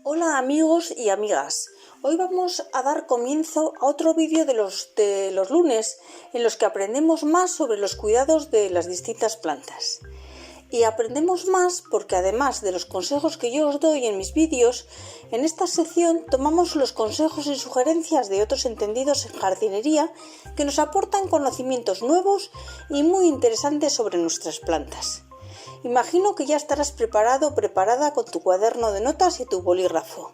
Hola amigos y amigas, hoy vamos a dar comienzo a otro vídeo de los lunes en los que aprendemos más sobre los cuidados de las distintas plantas. Y aprendemos más porque además de los consejos que yo os doy en mis vídeos, en esta sección tomamos los consejos y sugerencias de otros entendidos en jardinería que nos aportan conocimientos nuevos y muy interesantes sobre nuestras plantas. Imagino que ya estarás preparado o preparada con tu cuaderno de notas y tu bolígrafo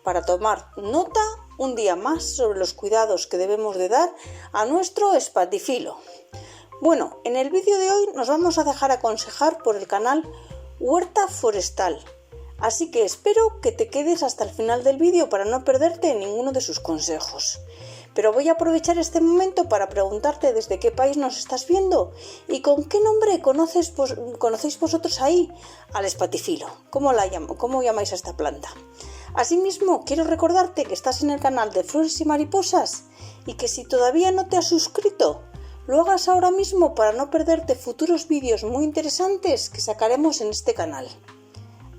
para tomar nota un día más sobre los cuidados que debemos de dar a nuestro espatifilo. Bueno, en el vídeo de hoy nos vamos a dejar aconsejar por el canal Huerta Forestal, así que espero que te quedes hasta el final del vídeo para no perderte ninguno de sus consejos. Pero voy a aprovechar este momento para preguntarte desde qué país nos estás viendo y con qué nombre conocéis vosotros ahí al espatifilo. ¿Cómo llamáis a esta planta? Asimismo, quiero recordarte que estás en el canal de Flores y Mariposas y que si todavía no te has suscrito, lo hagas ahora mismo para no perderte futuros vídeos muy interesantes que sacaremos en este canal.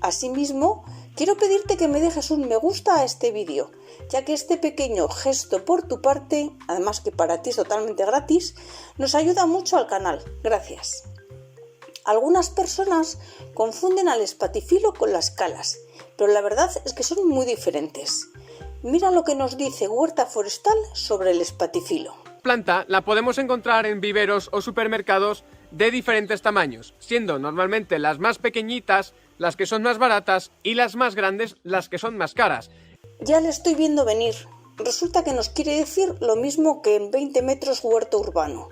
Asimismo, quiero pedirte que me dejes un me gusta a este vídeo, ya que este pequeño gesto por tu parte, además que para ti es totalmente gratis, nos ayuda mucho al canal. Gracias. Algunas personas confunden al espatifilo con las calas, pero la verdad es que son muy diferentes. Mira lo que nos dice Huerta Forestal sobre el espatifilo. Planta la podemos encontrar en viveros o supermercados de diferentes tamaños, siendo normalmente las más pequeñitas las que son más baratas y las más grandes las que son más caras. Ya le estoy viendo venir. Resulta que nos quiere decir lo mismo que en 20 metros huerto urbano,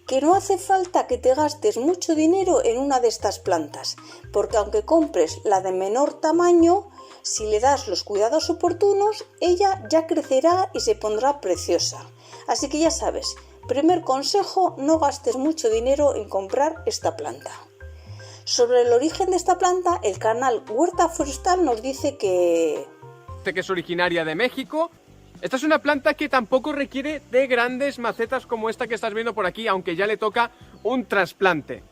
que no hace falta que te gastes mucho dinero en una de estas plantas, porque aunque compres la de menor tamaño, si le das los cuidados oportunos, ella ya crecerá y se pondrá preciosa. Así que ya sabes, primer consejo, no gastes mucho dinero en comprar esta planta. Sobre el origen de esta planta, el canal Huerta Forestal nos dice que es originaria de México. Esta es una planta que tampoco requiere de grandes macetas como esta que estás viendo por aquí, aunque ya le toca un trasplante,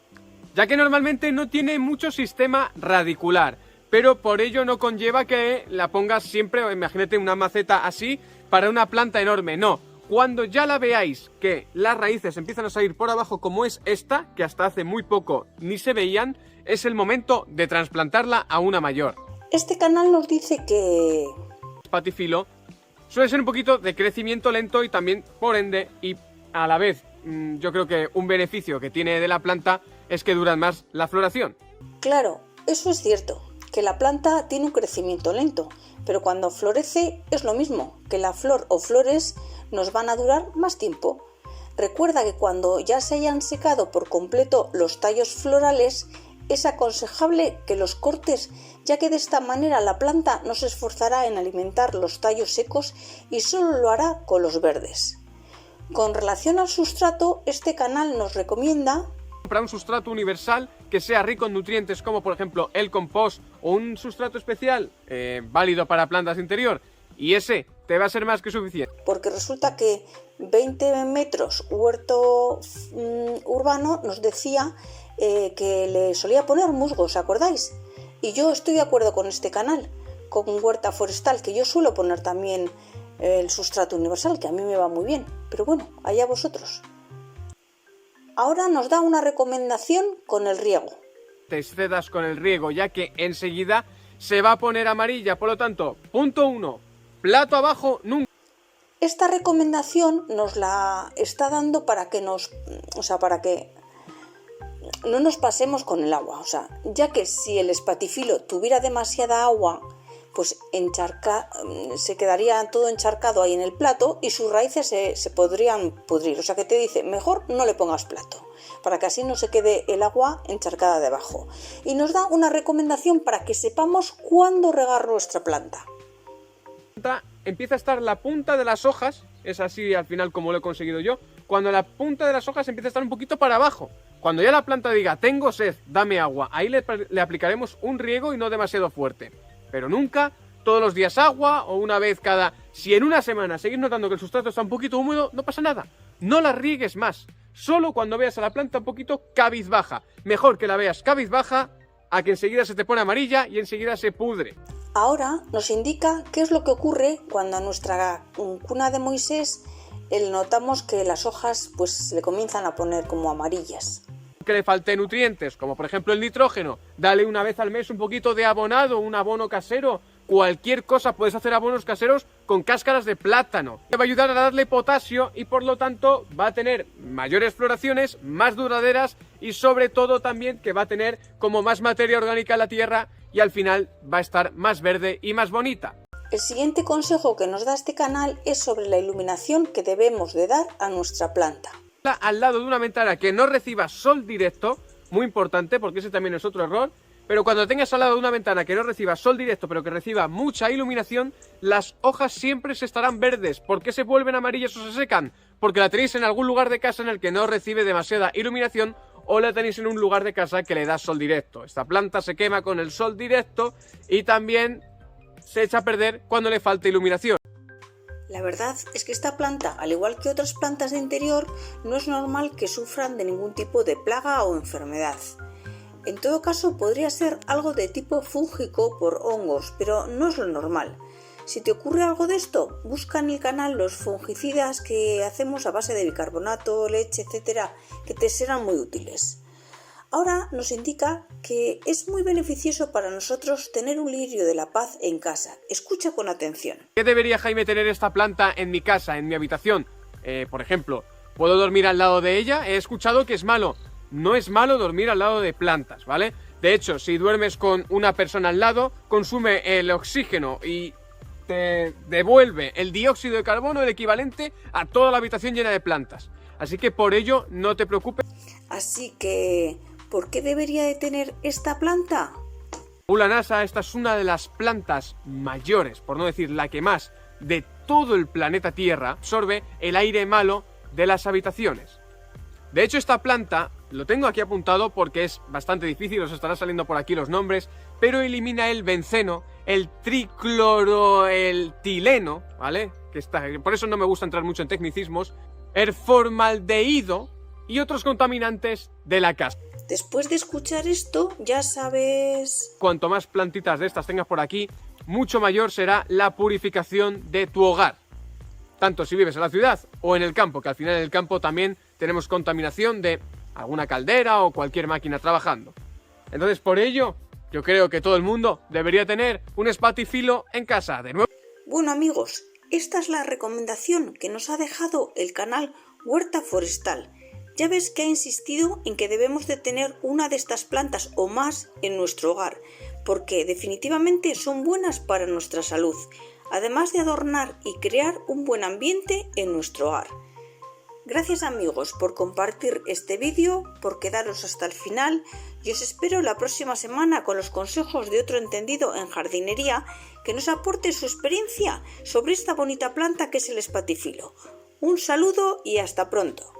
ya que normalmente no tiene mucho sistema radicular, pero por ello no conlleva que la pongas siempre, imagínate una maceta así para una planta enorme, no. Cuando ya la veáis que las raíces empiezan a salir por abajo como es esta, que hasta hace muy poco ni se veían, es el momento de trasplantarla a una mayor. Este canal nos dice que espatifilo suele ser un poquito de crecimiento lento y también, por ende, y a la vez, yo creo que un beneficio que tiene de la planta es que dura más la floración. Claro, eso es cierto, que la planta tiene un crecimiento lento, pero cuando florece es lo mismo, que la flor o flores nos van a durar más tiempo. Recuerda que cuando ya se hayan secado por completo los tallos florales, es aconsejable que los cortes, ya que de esta manera la planta no se esforzará en alimentar los tallos secos y solo lo hará con los verdes. Con relación al sustrato, este canal nos recomienda comprar un sustrato universal que sea rico en nutrientes como por ejemplo el compost o un sustrato especial válido para plantas de interior, y ese te va a ser más que suficiente. Porque resulta que 20 metros huerto urbano nos decía que le solía poner musgo, ¿os acordáis? Y yo estoy de acuerdo con este canal, con Huerta Forestal, que yo suelo poner también el sustrato universal, que a mí me va muy bien, pero bueno, allá vosotros. Ahora nos da una recomendación con el riego. Te excedas con el riego, ya que enseguida se va a poner amarilla, por lo tanto, punto 1, plato abajo nunca. Esta recomendación nos la está dando para que no nos pasemos con el agua, ya que si el espatifilo tuviera demasiada agua, pues se quedaría todo encharcado ahí en el plato y sus raíces se podrían pudrir. O sea que te dice, mejor no le pongas plato, para que así no se quede el agua encharcada debajo. Y nos da una recomendación para que sepamos cuándo regar nuestra planta. Empieza a estar la punta de las hojas, es así al final como lo he conseguido yo, cuando la punta de las hojas empieza a estar un poquito para abajo. Cuando ya la planta diga, tengo sed, dame agua, ahí le aplicaremos un riego y no demasiado fuerte. Pero nunca todos los días agua o una vez cada... Si en una semana seguís notando que el sustrato está un poquito húmedo, no pasa nada. No la riegues más. Solo cuando veas a la planta un poquito cabizbaja. Mejor que la veas cabizbaja a que enseguida se te pone amarilla y enseguida se pudre. Ahora nos indica qué es lo que ocurre cuando a nuestra cuna de Moisés notamos que las hojas pues le comienzan a poner como amarillas. Que le falte nutrientes, como por ejemplo el nitrógeno, dale una vez al mes un poquito de abonado, un abono casero, cualquier cosa, puedes hacer abonos caseros con cáscaras de plátano. Va a ayudar a darle potasio y por lo tanto va a tener mayores floraciones, más duraderas y sobre todo también que va a tener como más materia orgánica en la tierra y al final va a estar más verde y más bonita. El siguiente consejo que nos da este canal es sobre la iluminación que debemos de dar a nuestra planta. Al lado de una ventana que no reciba sol directo, muy importante porque ese también es otro error, pero cuando tengas al lado de una ventana que no reciba sol directo pero que reciba mucha iluminación, las hojas siempre se estarán verdes. ¿Por qué se vuelven amarillas o se secan? Porque la tenéis en algún lugar de casa en el que no recibe demasiada iluminación o la tenéis en un lugar de casa que le da sol directo. Esta planta se quema con el sol directo y también se echa a perder cuando le falta iluminación. La verdad es que esta planta, al igual que otras plantas de interior, no es normal que sufran de ningún tipo de plaga o enfermedad. En todo caso, podría ser algo de tipo fúngico por hongos, pero no es lo normal. Si te ocurre algo de esto, busca en el canal los fungicidas que hacemos a base de bicarbonato, leche, etcétera, que te serán muy útiles. Ahora nos indica que es muy beneficioso para nosotros tener un lirio de la paz en casa. Escucha con atención. ¿Qué debería, Jaime, tener esta planta en mi casa, en mi habitación? Por ejemplo, ¿puedo dormir al lado de ella? He escuchado que es malo. No es malo dormir al lado de plantas, ¿vale? De hecho, si duermes con una persona al lado, consume el oxígeno y te devuelve el dióxido de carbono, el equivalente a toda la habitación llena de plantas. Así que por ello no te preocupes. Así que, ¿por qué debería de tener esta planta? Según la NASA, esta es una de las plantas mayores, por no decir la que más, de todo el planeta Tierra. Absorbe el aire malo de las habitaciones. De hecho, esta planta, lo tengo aquí apuntado porque es bastante difícil, os estará saliendo por aquí los nombres, pero elimina el benceno, el tricloroetileno, ¿vale? Por eso no me gusta entrar mucho en tecnicismos, el formaldehído y otros contaminantes de la casa. Después de escuchar esto, ya sabes... Cuanto más plantitas de estas tengas por aquí, mucho mayor será la purificación de tu hogar. Tanto si vives en la ciudad o en el campo, que al final en el campo también tenemos contaminación de alguna caldera o cualquier máquina trabajando. Entonces, por ello, yo creo que todo el mundo debería tener un espatifilo en casa. De nuevo. Bueno, amigos, esta es la recomendación que nos ha dejado el canal Huerta Forestal. Ya ves que ha insistido en que debemos de tener una de estas plantas o más en nuestro hogar, porque definitivamente son buenas para nuestra salud, además de adornar y crear un buen ambiente en nuestro hogar. Gracias amigos por compartir este vídeo, por quedaros hasta el final y os espero la próxima semana con los consejos de otro entendido en jardinería que nos aporte su experiencia sobre esta bonita planta que es el espatifilo. Un saludo y hasta pronto.